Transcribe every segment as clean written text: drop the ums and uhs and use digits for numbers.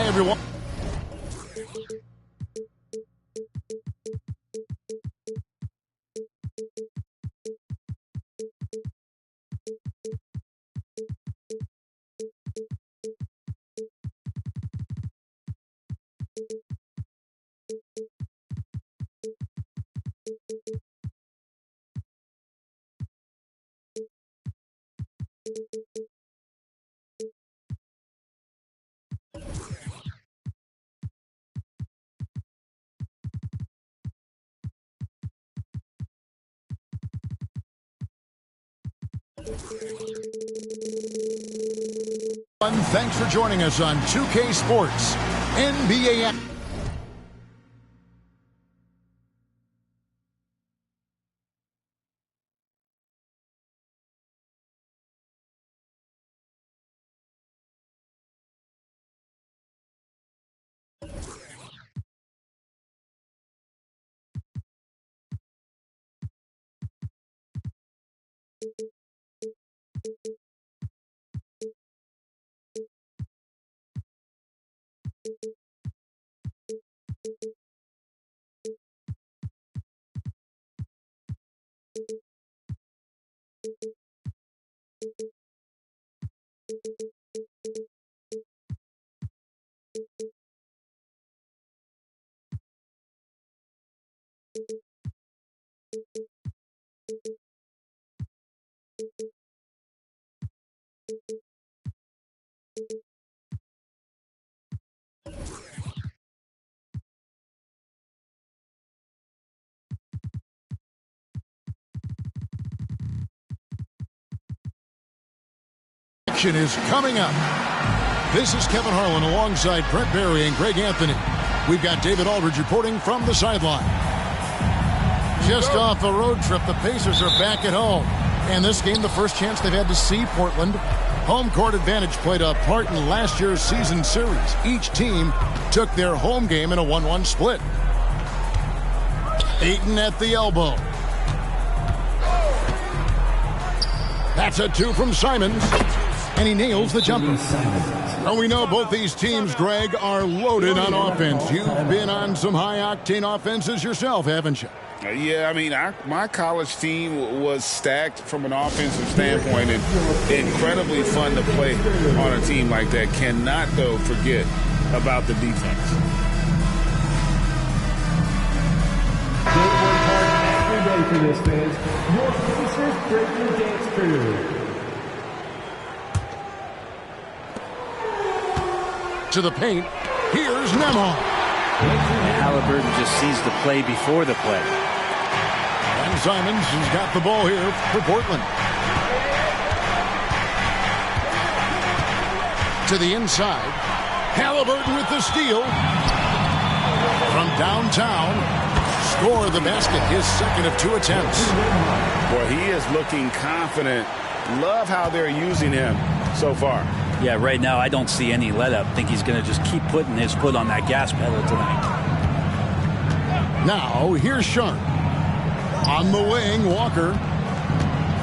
everyone. Thanks for joining us on 2K Sports NBA. Action is coming up. This is Kevin Harlan alongside Brent Barry and Greg Anthony. We've got David Aldridge reporting from the sideline. Just off a road trip, the Pacers are back at home. And this game, the first chance they've had to see Portland. Home court advantage played a part in last year's season series. Each team took their home game in a 1-1 split. Ayton at the elbow. That's a two from Simons. And he nails the jumper. And we know both these teams, Greg, are loaded on offense. You've been on some high-octane offenses yourself, haven't you? Yeah, I mean, my college team was stacked from an offensive standpoint and incredibly fun to play on a team like that. Cannot, though, forget about the defense. They work hard every day for this, fans. Your Pacers breaking dance crew. To the paint. Here's Nembhard. Haliburton just sees the play before the play. And Simons has got the ball here for Portland. To the inside. Haliburton with the steal. From downtown. Score the basket. His second of 2 attempts. Boy, he is looking confident. Love how they're using him so far. Yeah, right now I don't see any let up. I think he's going to just keep putting his foot on that gas pedal tonight. Now, here's Sharp. On the wing, Walker.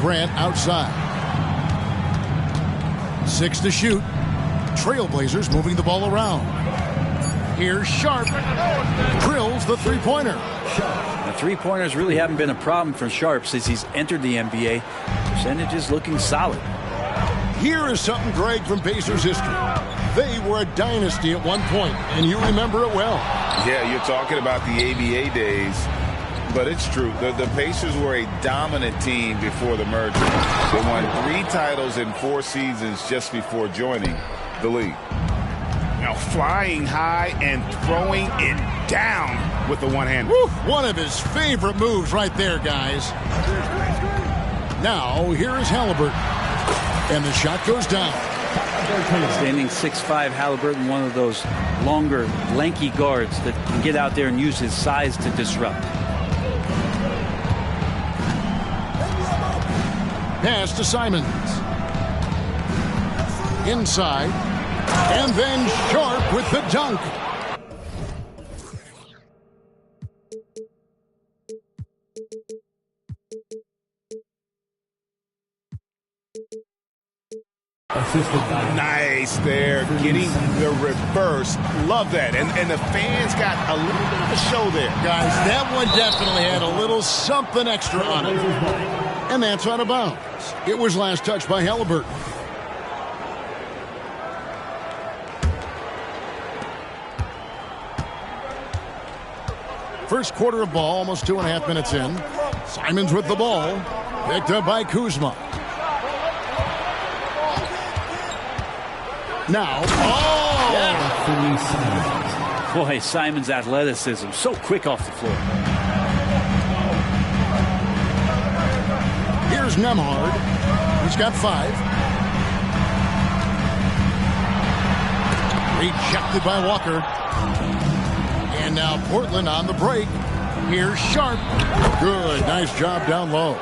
Grant outside. 6 to shoot. Trailblazers moving the ball around. Here's Sharp. Drills the three-pointer. The three-pointers really haven't been a problem for Sharp since he's entered the NBA. Percentage is looking solid. Here is something, Greg, from Pacers history. They were a dynasty at one point, and you remember it well. Yeah, you're talking about the ABA days, but it's true. The Pacers were a dominant team before the merger. They won 3 titles in 4 seasons just before joining the league. Now flying high and throwing it down with the one-hand. One of his favorite moves right there, guys. Now, here is Haliburton. And the shot goes down. Standing 6'5", Haliburton, one of those longer, lanky guards that can get out there and use his size to disrupt. Pass to Simons. Inside. And then Sharp with the dunk. Nice nice there, getting the reverse. Love that. And the fans got a little bit of a show there. Guys, that one definitely had a little something extra on it. And that's out of bounds. It was last touched by Halliburton. First quarter of ball, almost 2.5 minutes in. Simons with the ball. Picked up by Kuzma. Now, Boy, Simons' athleticism, so quick off the floor. Here's Nembhard. He's got 5. Rejected by Walker. And now Portland on the break. Here's Sharp. Good. Nice job down low.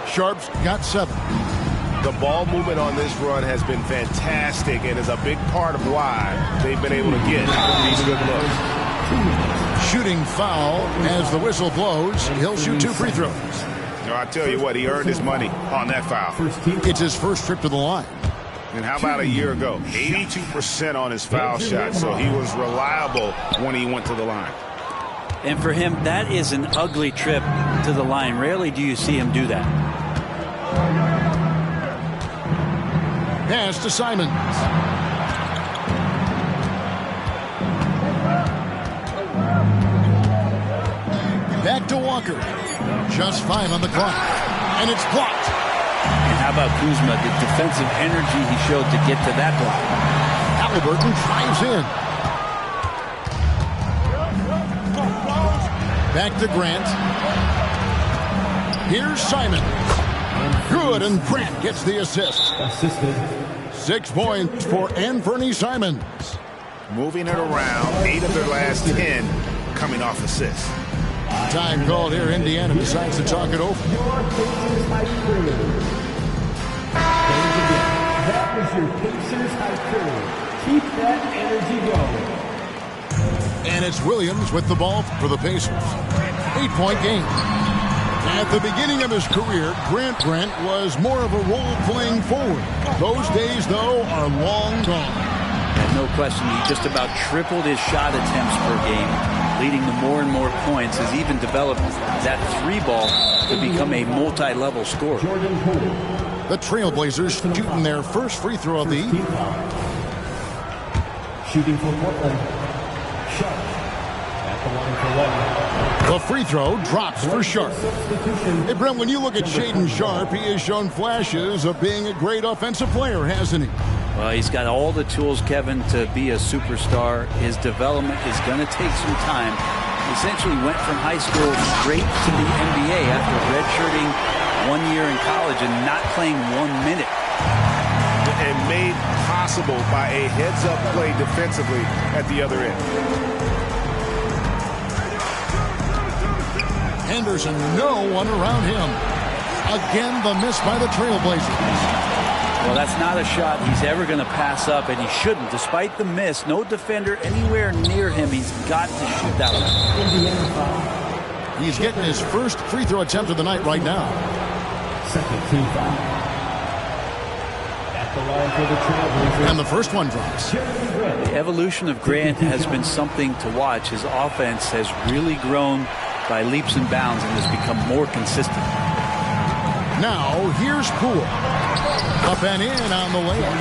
Sharp's got 7. The ball movement on this run has been fantastic and is a big part of why they've been able to get these good looks. Shooting foul as the whistle blows. He'll shoot 2 free throws. No, I tell you what, he earned his money on that foul. It's his first trip to the line. And how about a year ago? 82% on his foul shot, so he was reliable when he went to the line. And for him, that is an ugly trip to the line. Rarely do you see him do that. Pass to Simons. Back to Walker. Just 5 on the clock. And it's blocked. And how about Kuzma, the defensive energy he showed to get to that block. Halliburton drives in. Back to Grant. Here's Simons. Good, and Grant gets the assist. 6 points for Anthony Simons. Moving it around, 8 of their last 10 coming off assists. Time called here. Indiana decides to talk it over. That was your Pacers haiku. Keep that energy going. And it's Williams with the ball for the Pacers. 8-point game. At the beginning of his career, Grant was more of a role-playing forward. Those days, though, are long gone. And no question, he just about tripled his shot attempts per game, leading to more and more points. Has even developed that 3-ball to become a multi-level scorer. The Trailblazers shooting their first free throw of the evening. Shooting for Portland. Sharp at the line for 1. The free throw drops for Sharp. Hey, Brent, when you look at Shaedon Sharp, he has shown flashes of being a great offensive player, hasn't he? Well, he's got all the tools, Kevin, to be a superstar. His development is going to take some time. He essentially went from high school straight to the NBA after redshirting 1 year in college and not playing 1 minute. And made possible by a heads-up play defensively at the other end. Henderson, no one around him. Again, the miss by the Trailblazers. Well, that's not a shot he's ever going to pass up, and he shouldn't. Despite the miss, no defender anywhere near him. He's got to shoot that one. He's getting his first free throw attempt of the night right now. Second team foul. At the line for the Trailblazers. And the first one drops. The evolution of Grant has been something to watch. His offense has really grown by leaps and bounds and has become more consistent. Now, here's Poole. Up and in on the layup.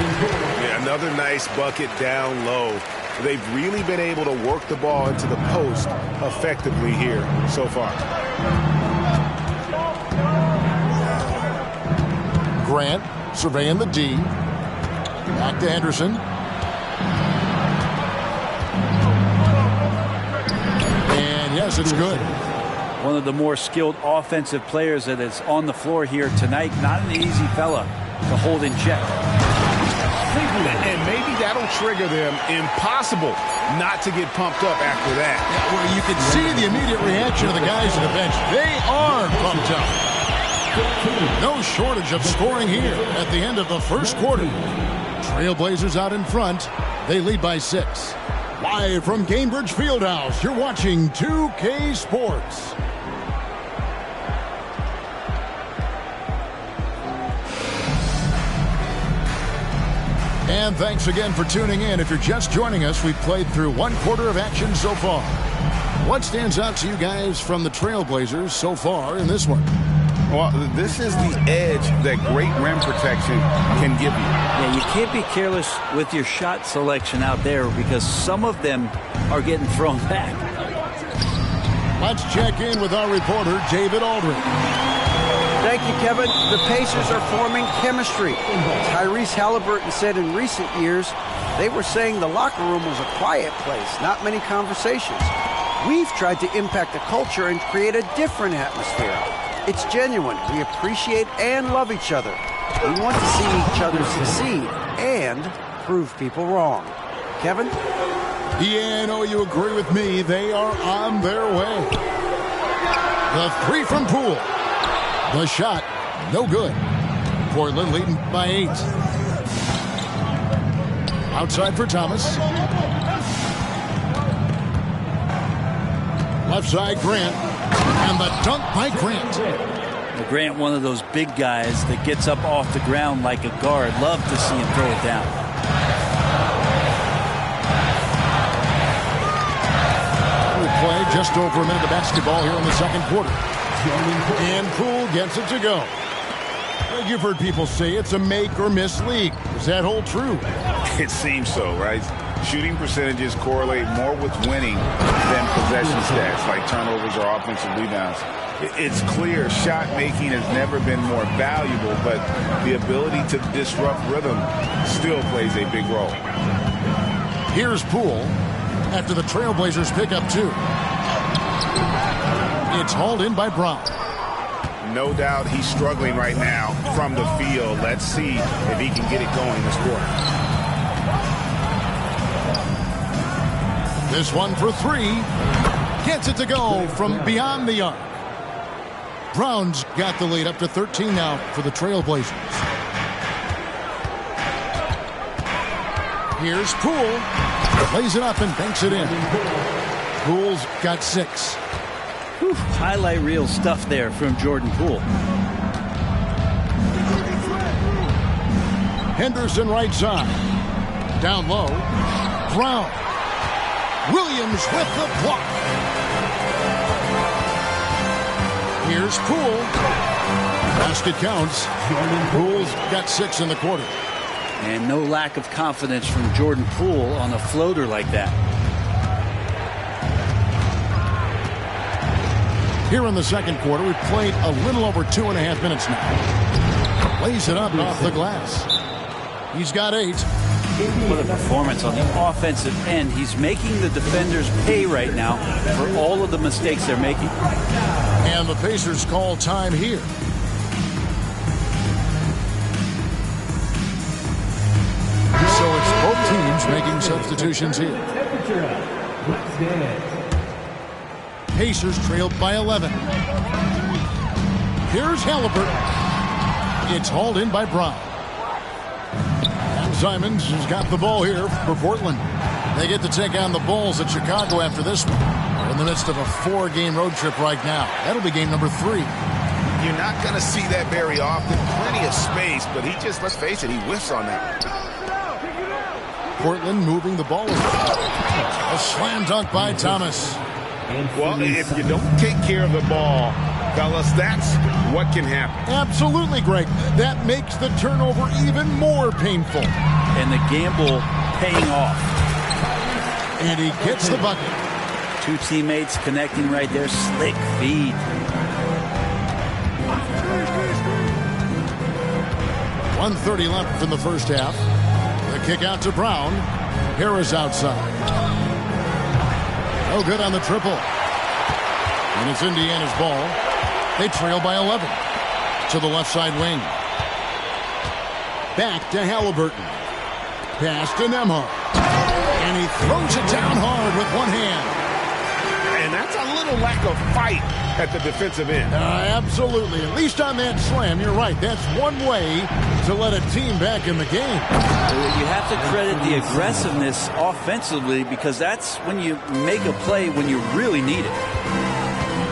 Yeah, another nice bucket down low. They've really been able to work the ball into the post effectively here so far. Grant surveying the D. Back to Henderson. And yes, it's good. One of the more skilled offensive players that is on the floor here tonight. Not an easy fella to hold in check. And maybe that'll trigger them. Impossible not to get pumped up after that. Yeah, well, you can see the immediate reaction of the guys on the bench. They are pumped up. No shortage of scoring here at the end of the first quarter. Trailblazers out in front. They lead by 6. Live from Gainbridge Fieldhouse, you're watching 2K Sports. And thanks again for tuning in. If you're just joining us, we've played through one quarter of action so far. What stands out to you guys from the Trailblazers so far in this one? Well, this is the edge that great rim protection can give you. Yeah, you can't be careless with your shot selection out there because some of them are getting thrown back. Let's check in with our reporter, David Aldridge. Thank you, Kevin. The Pacers are forming chemistry. Tyrese Halliburton said in recent years they were saying the locker room was a quiet place, not many conversations. We've tried to impact the culture and create a different atmosphere. It's genuine. We appreciate and love each other. We want to see each other succeed and prove people wrong. Kevin? Yeah, I know you agree with me. They are on their way. The three from Poole. The shot, no good. Portland leading by 8. Outside for Thomas. Left side, Grant. And the dunk by Grant. Well, Grant, one of those big guys that gets up off the ground like a guard. Love to see him throw it down. We play just over a minute of basketball here in the second quarter. And Poole gets it to go. You've heard people say it's a make or miss league. Does that hold true? It seems so, right? Shooting percentages correlate more with winning than possession stats like turnovers or offensive rebounds. It's clear shot making has never been more valuable, but the ability to disrupt rhythm still plays a big role. Here's Poole after the Trailblazers pick up 2. It's hauled in by Brown. No doubt he's struggling right now from the field. Let's see if he can get it going this quarter. This one for 3. Gets it to go from beyond the arc. Brown's got the lead up to 13 now for the Trailblazers. Here's Poole. Plays it up and banks it in. Poole's got 6. Whew, highlight reel stuff there from Jordan Poole. Henderson right side. Down low. Brown. Williams with the block. Here's Poole. Basket counts. Poole's got 6 in the quarter. And no lack of confidence from Jordan Poole on a floater like that. Here in the second quarter, we've played a little over 2.5 minutes now. Lays it up off the glass. He's got 8. What a performance on the offensive end. He's making the defenders pay right now for all of the mistakes they're making. And the Pacers call time here. So it's both teams making substitutions here. Pacers trailed by 11. Here's Halliburton. It's hauled in by Brown. And Simons has got the ball here for Portland. They get to take on the Bulls at Chicago after this one. We're in the midst of a 4-game road trip right now. That'll be game number 3. You're not going to see that very often. Plenty of space, but he just, let's face it, he whiffs on that. Portland moving the ball. A slam dunk by Thomas. Well, if you don't take care of the ball, fellas, that's what can happen. Absolutely, Greg. That makes the turnover even more painful. And the gamble paying off. And he gets the bucket. 2 teammates connecting right there. Slick feed. .130 left in the first half. The kick out to Brown. Harris outside. No good on the triple. And it's Indiana's ball. They trail by 11. To the left side wing. Back to Halliburton. Pass to Nembhard. And he throws it down hard with one hand. And that's a little lack of fight at the defensive end. Absolutely. At least on that slam, you're right. That's one way to let a team back in the game. You have to credit the aggressiveness offensively because that's when you make a play when you really need it.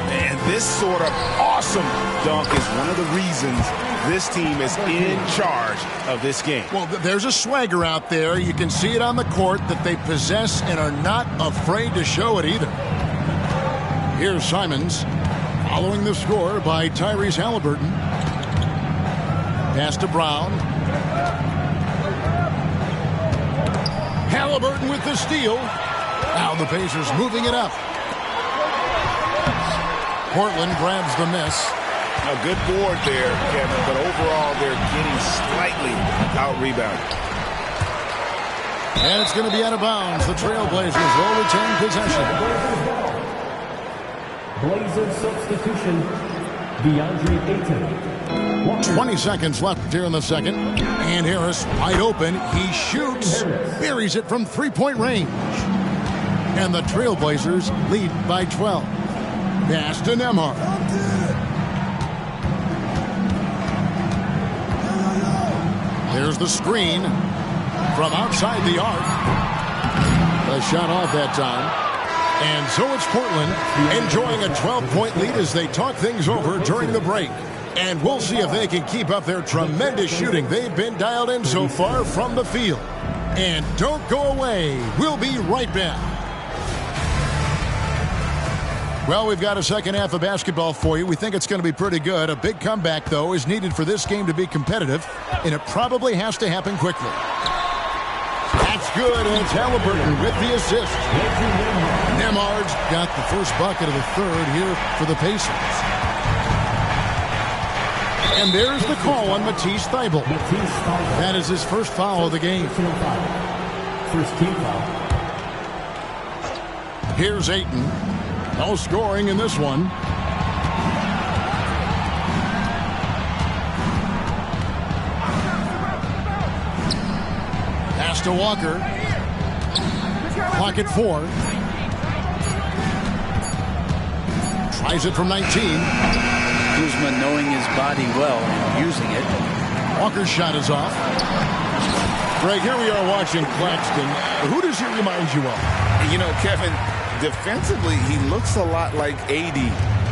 And this sort of awesome dunk is one of the reasons this team is in charge of this game. Well, there's a swagger out there. You can see it on the court that they possess and are not afraid to show it either. Here's Simons following the score by Tyrese Halliburton. Pass to Brown. Halliburton with the steal. Now the Pacers moving it up. Portland grabs the miss. A good board there, Kevin, but overall they're getting slightly out-rebounded. And it's going to be out of bounds. The Trailblazers will retain possession. Blazers substitution, DeAndre Ayton. 20 seconds left here in the second. And Harris wide open. He shoots. Buries it from three-point range. And the Trailblazers lead by 12. Pass to Nembhard. There's the screen from outside the arc. A shot off that time. And so it's Portland enjoying a 12-point lead as they talk things over during the break. And we'll see if they can keep up their tremendous shooting. They've been dialed in so far from the field. And don't go away. We'll be right back. Well, we've got a second half of basketball for you. We think it's going to be pretty good. A big comeback, though, is needed for this game to be competitive, and it probably has to happen quickly. That's good, and it's Halliburton with the assist. Nembhard's got the first bucket of the third here for the Pacers. And there's the call on Matisse Thybulle. That is his first foul of the game. First team foul. Here's Ayton. No scoring in this one. Pass to Walker. Clock at 4. Tries it from 19. Kuzma knowing his body well and using it. Walker's shot is off. Greg, here we are watching Claxton. Who does he remind you of? You know, Kevin, defensively, he looks a lot like AD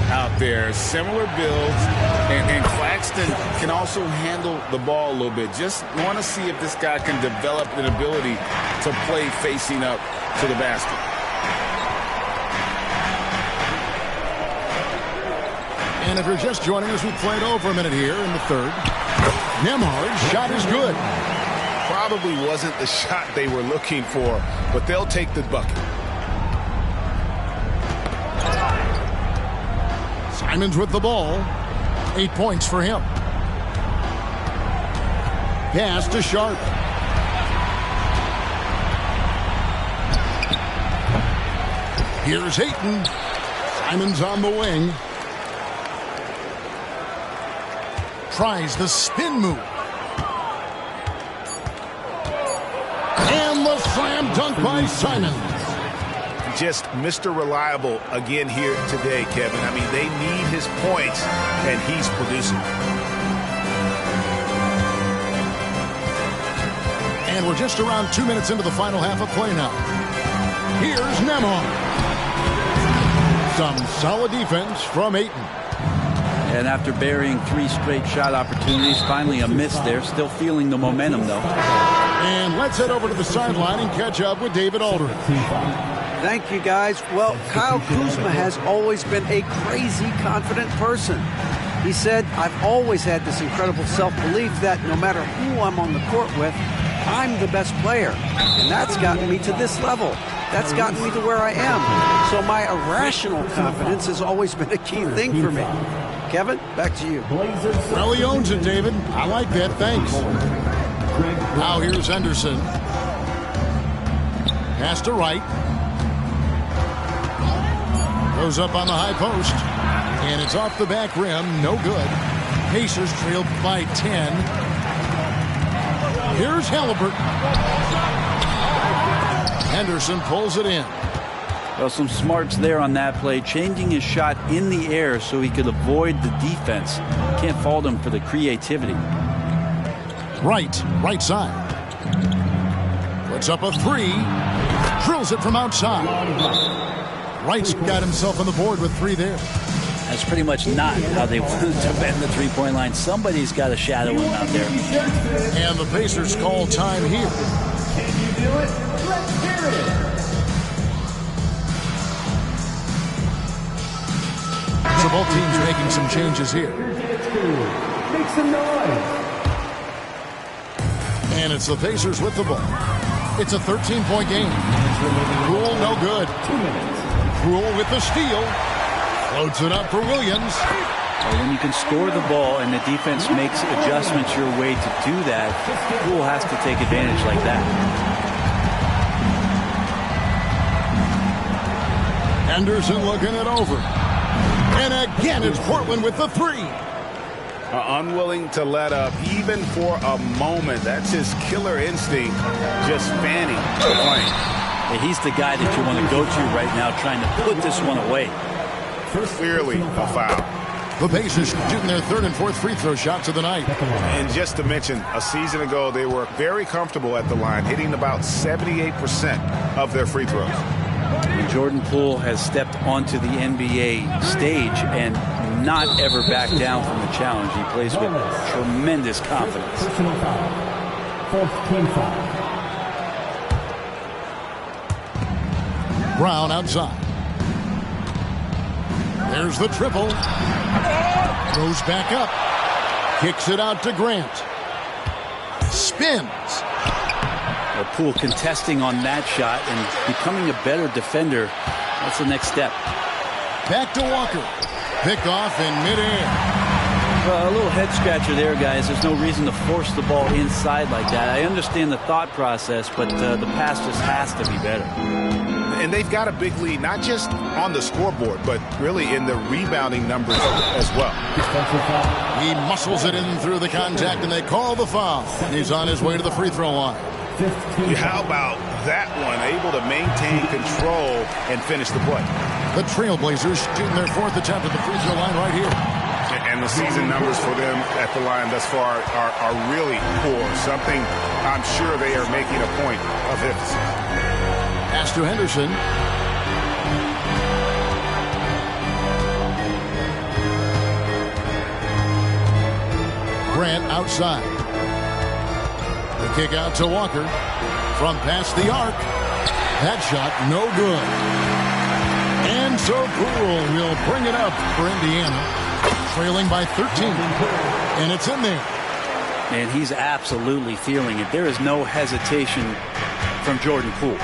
out there. Similar builds, and Claxton can also handle the ball a little bit. Just want to see if this guy can develop an ability to play facing up to the basket. And if you're just joining us, we played over a minute here in the third. Nembhard's shot is good. Probably wasn't the shot they were looking for, but they'll take the bucket. Simons with the ball. 8 points for him. Pass to Sharp. Here's Ayton. Simons on the wing. Tries the spin move. And the slam dunk by Simons. Just Mr. Reliable again here today, Kevin. I mean, they need his points, and he's producing. And we're just around 2 minutes into the final half of play now. Here's Nembhard. Some solid defense from Ayton. And after burying 3 straight shot opportunities, finally a miss there. Still feeling the momentum, though. And let's head over to the sideline and catch up with David Aldridge. Thank you, guys. Well, Kyle Kuzma has always been a crazy confident person. He said, I've always had this incredible self-belief that no matter who I'm on the court with, I'm the best player. And that's gotten me to this level. That's gotten me to where I am. So my irrational confidence has always been a key thing for me. Kevin, back to you. Well, he owns it, David. I like that. Thanks. Now here's Henderson. Pass to Wright. Goes up on the high post. And it's off the back rim. No good. Pacers trailed by 10. Here's Halliburton. Henderson pulls it in. Well, some smarts there on that play, changing his shot in the air so he could avoid the defense. Can't fault him for the creativity. Right side. Puts up a 3. Drills it from outside. Wright's got himself on the board with 3 there. That's pretty much not how they want to defend the three-point line. Somebody's got to shadow him out there. And the Pacers call time here. Can you do it? Let's hear it. So both teams making some changes here. Make some noise. And it's the Pacers with the ball. It's a 13-point game. Poole no good. 2 minutes. Poole with the steal. Floats it up for Williams. Well, when you can score the ball and the defense makes adjustments your way to do that, Poole has to take advantage like that. Henderson looking it over. And again, it's Portland with the three. Unwilling to let up even for a moment. That's his killer instinct, just fanning the flame. Yeah, he's the guy that you want to go to right now, trying to put this one away. Clearly a foul. The Pacers shooting their third and fourth free throw shots of the night. And just to mention, a season ago, they were very comfortable at the line, hitting about 78% of their free throws. And Jordan Poole has stepped onto the NBA stage and not ever backed down from the challenge. He plays with tremendous confidence. Personal foul. Fourth team foul. Brown outside. There's the triple. Goes back up. Kicks it out to Grant. Spins. Well, Poole contesting on that shot and becoming a better defender. That's the next step. Back to Walker. Picked off in midair. A little head scratcher there, guys. There's no reason to force the ball inside like that. I understand the thought process, but the pass just has to be better. And they've got a big lead, not just on the scoreboard, but really in the rebounding numbers as well. He muscles it in through the contact, and they call the foul. He's on his way to the free throw line. How about that one? Able to maintain control and finish the play. The Trailblazers shooting their fourth attempt at the free throw line right here. And the season numbers for them at the line thus far are really poor. Something I'm sure they are making a point of emphasis. Pass to Henderson. Grant outside. The kick out to Walker. From past the arc. That shot no good. And so Poole will bring it up for Indiana. Trailing by 13. And it's in there. And he's absolutely feeling it. There is no hesitation from Jordan Poole.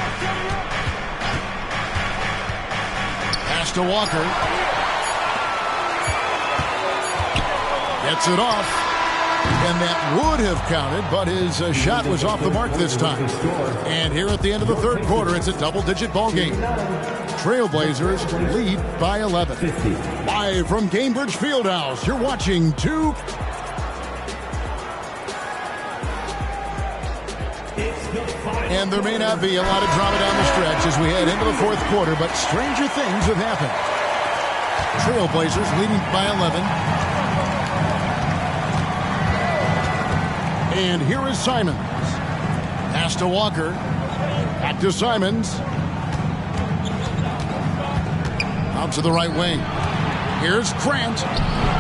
Pass to Walker. Gets it off. And that would have counted, but his shot was off the mark this time. And here at the end of the third quarter, it's a double-digit ball game. Trailblazers lead by 11. Live from Gainbridge Fieldhouse, you're watching two. And there may not be a lot of drama down the stretch as we head into the fourth quarter, but stranger things have happened. Trailblazers leading by 11. And here is Simons. Pass to Walker. Back to Simons. Out to the right wing. Here's Grant.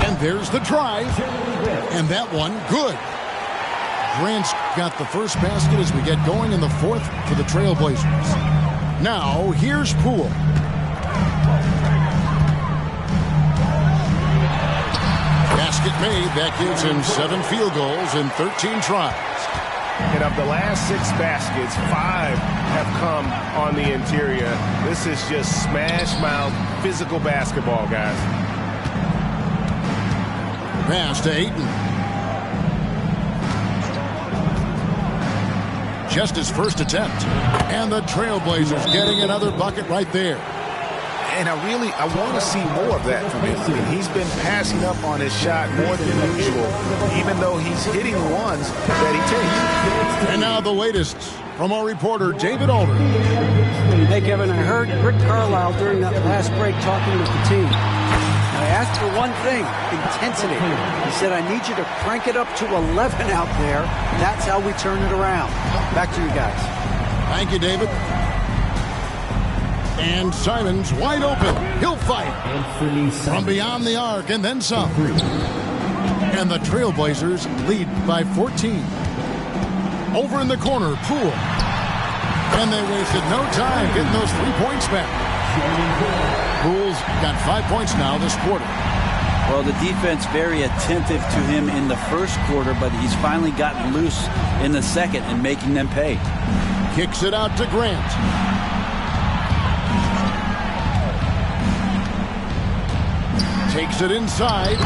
And there's the drive. And that one, good. Grant's got the first basket as we get going in the fourth for the Trailblazers. Now, here's Poole. Basket made. That gives him 7 field goals in 13 tries. And of the last 6 baskets, 5 have come on the interior. This is just smash mouth physical basketball, guys. Pass to Ayton. Just his first attempt. And the Trailblazers getting another bucket right there. And I want to see more of that from him. I mean, he's been passing up on his shot more than usual, even though he's hitting ones that he takes. And now the latest from our reporter, David Aldridge. Hey, Kevin, I heard Rick Carlisle during that last break talking with the team. I asked for one thing, intensity. He said, I need you to crank it up to 11 out there. That's how we turn it around. Back to you guys. Thank you, David. And Simons wide open. He'll fight Anthony Simons. from beyond the arc and then some. And the Trailblazers lead by 14. Over in the corner, Poole. And they wasted no time getting those 3 points back. Poole's got 5 points now this quarter. Well, the defense very attentive to him in the first quarter, but he's finally gotten loose in the second and making them pay. Kicks it out to Grant. Takes it inside.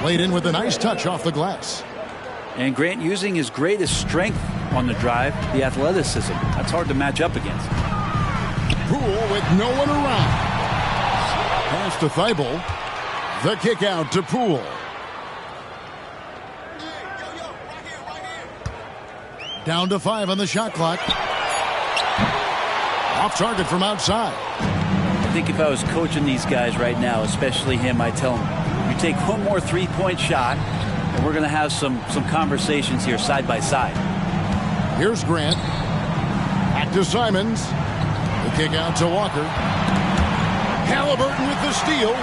Laid in with a nice touch off the glass. And Grant using his greatest strength on the drive, the athleticism. That's hard to match up against. Poole with no one around. Pass to Thibault. The kick out to Poole. Down to 5 on the shot clock. Off target from outside. I think if I was coaching these guys right now, especially him, I'd tell him, you take one more 3-point shot, and we're going to have some conversations here side by side. Here's Grant. Back to Simons. The kick out to Walker. Halliburton with the steal.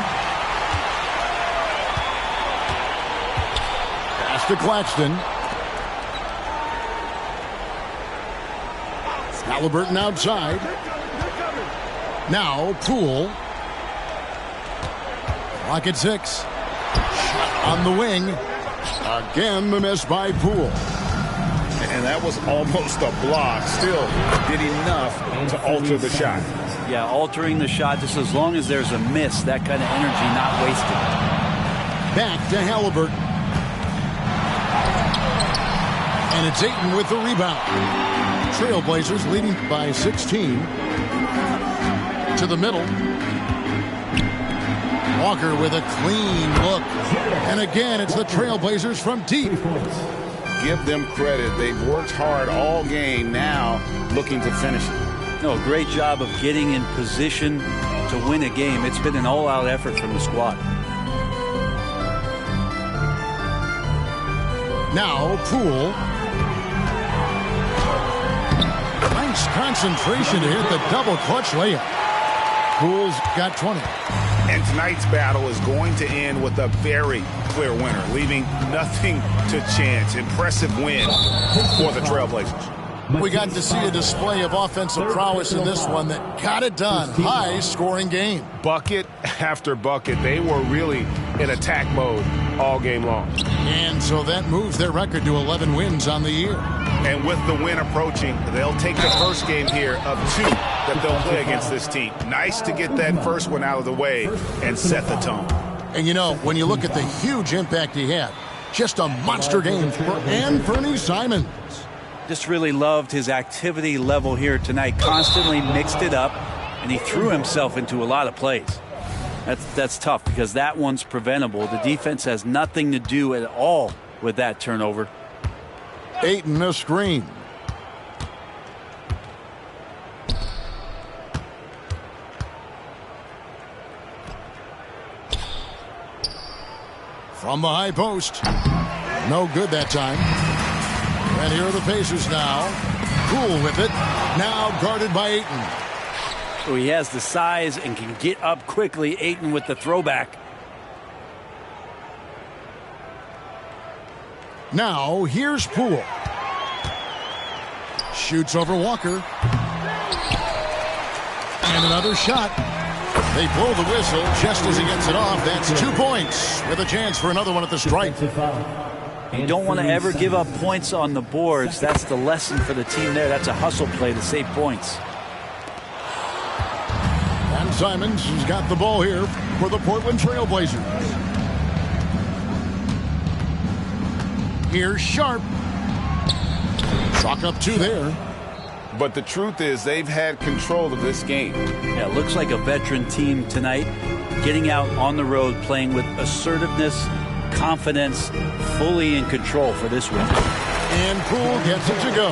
Pass to Claxton. Halliburton outside. Now Poole. Clock at 6. Shot on the wing. Again the miss by Poole. And that was almost a block. Still did enough to alter the shot. Yeah, altering the shot just as long as there's a miss, that kind of energy not wasted. Back to Halliburton. And it's Ayton with the rebound. Trailblazers leading by 16. To the middle. Walker with a clean look. And again, it's the Trailblazers from deep. Give them credit. They've worked hard all game, now looking to finish it. No, great job of getting in position to win a game. It's been an all-out effort from the squad. Now Poole. Nice concentration to hit the double clutch layup. Poole's got 20. And tonight's battle is going to end with a very clear winner, leaving nothing to chance. Impressive win for the Trailblazers. We got to see a display of offensive prowess in this one that got it done. High-scoring game. Bucket after bucket. They were really in attack mode all game long. And so that moves their record to 11 wins on the year. And with the win approaching, they'll take the first game here of 2 that they'll play against this team. Nice to get that first one out of the way and set the tone. And you know, when you look at the huge impact he had, just a monster game for Anthony Simons. Just really loved his activity level here tonight. Constantly mixed it up, and he threw himself into a lot of plays. That's tough because that one's preventable. The defense has nothing to do at all with that turnover. Ayton a screen. From the high post. No good that time. And here are the Pacers now. Poole with it. Now guarded by Ayton. So he has the size and can get up quickly. Ayton with the throwback. Now here's Poole. Shoots over Walker. And another shot. They blow the whistle just as he gets it off. That's 2 points with a chance for another one at the stripe. You don't want to ever give up points on the boards. That's the lesson for the team there. That's a hustle play to save points. And Simons has got the ball here for the Portland Trailblazers. Here's Sharp. Chalk up 2 there. But the truth is they've had control of this game. Yeah, it looks like a veteran team tonight, getting out on the road, playing with assertiveness, confidence, fully in control for this win. And Poole gets it to go.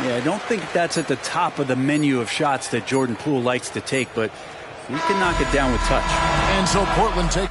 Yeah, I don't think that's at the top of the menu of shots that Jordan Poole likes to take, but he can knock it down with touch. And so Portland take